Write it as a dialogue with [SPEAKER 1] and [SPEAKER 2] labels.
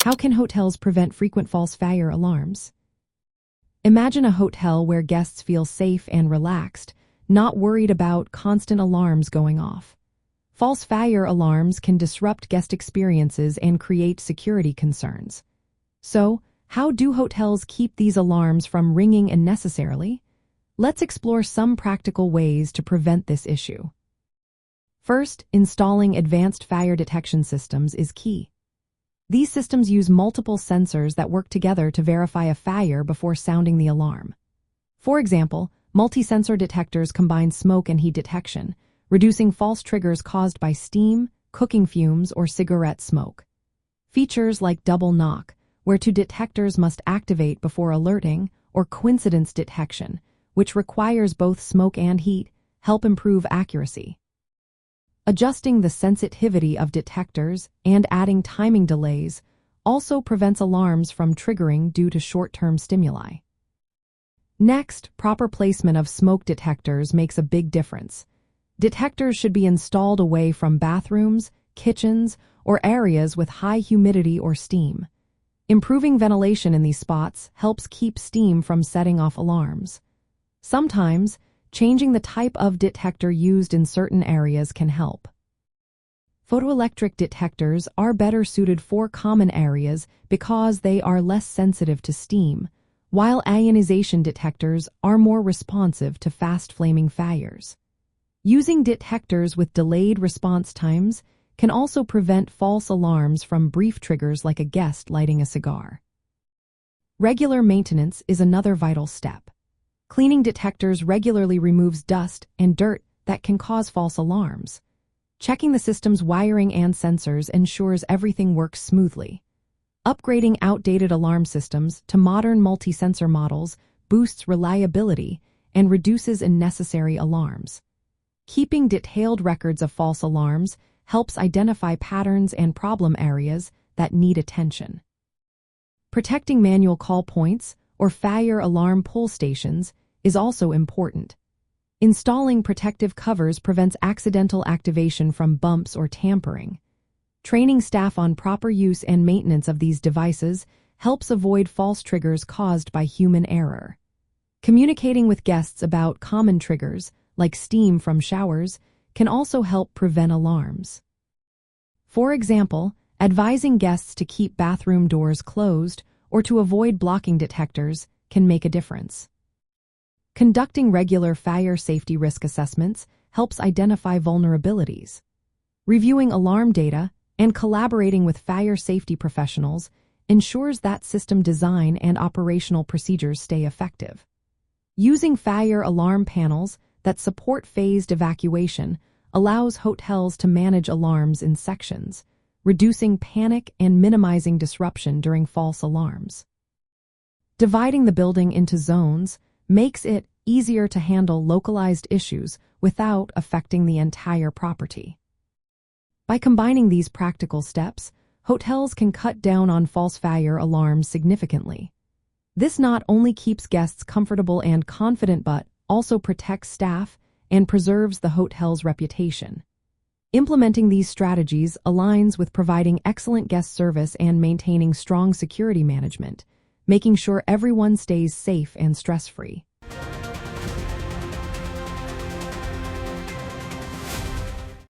[SPEAKER 1] How can hotels prevent frequent false fire alarms? Imagine a hotel where guests feel safe and relaxed, not worried about constant alarms going off. False fire alarms can disrupt guest experiences and create security concerns. So, how do hotels keep these alarms from ringing unnecessarily? Let's explore some practical ways to prevent this issue. First, installing advanced fire detection systems is key. These systems use multiple sensors that work together to verify a fire before sounding the alarm. For example, multi-sensor detectors combine smoke and heat detection, reducing false triggers caused by steam, cooking fumes, or cigarette smoke. Features like double knock, where two detectors must activate before alerting, or coincidence detection, which requires both smoke and heat, help improve accuracy. Adjusting the sensitivity of detectors and adding timing delays also prevents alarms from triggering due to short-term stimuli. Next, proper placement of smoke detectors makes a big difference. Detectors should be installed away from bathrooms, kitchens, or areas with high humidity or steam. Improving ventilation in these spots helps keep steam from setting off alarms. Sometimes, changing the type of detector used in certain areas can help. Photoelectric detectors are better suited for common areas because they are less sensitive to steam, while ionization detectors are more responsive to fast-flaming fires. Using detectors with delayed response times can also prevent false alarms from brief triggers like a guest lighting a cigar. Regular maintenance is another vital step. Cleaning detectors regularly removes dust and dirt that can cause false alarms. Checking the system's wiring and sensors ensures everything works smoothly. Upgrading outdated alarm systems to modern multi-sensor models boosts reliability and reduces unnecessary alarms. Keeping detailed records of false alarms helps identify patterns and problem areas that need attention. Protecting manual call points or fire alarm pull stations is also important. Installing protective covers prevents accidental activation from bumps or tampering. Training staff on proper use and maintenance of these devices helps avoid false triggers caused by human error. Communicating with guests about common triggers, like steam from showers, can also help prevent alarms. For example, advising guests to keep bathroom doors closed or to avoid blocking detectors can make a difference. Conducting regular fire safety risk assessments helps identify vulnerabilities. Reviewing alarm data and collaborating with fire safety professionals ensures that system design and operational procedures stay effective. Using fire alarm panels that support phased evacuation allows hotels to manage alarms in sections, reducing panic and minimizing disruption during false alarms. Dividing the building into zones makes it easier to handle localized issues without affecting the entire property. By combining these practical steps, hotels can cut down on false fire alarms significantly. This not only keeps guests comfortable and confident but also protects staff and preserves the hotel's reputation. Implementing these strategies aligns with providing excellent guest service and maintaining strong security management, making sure everyone stays safe and stress-free.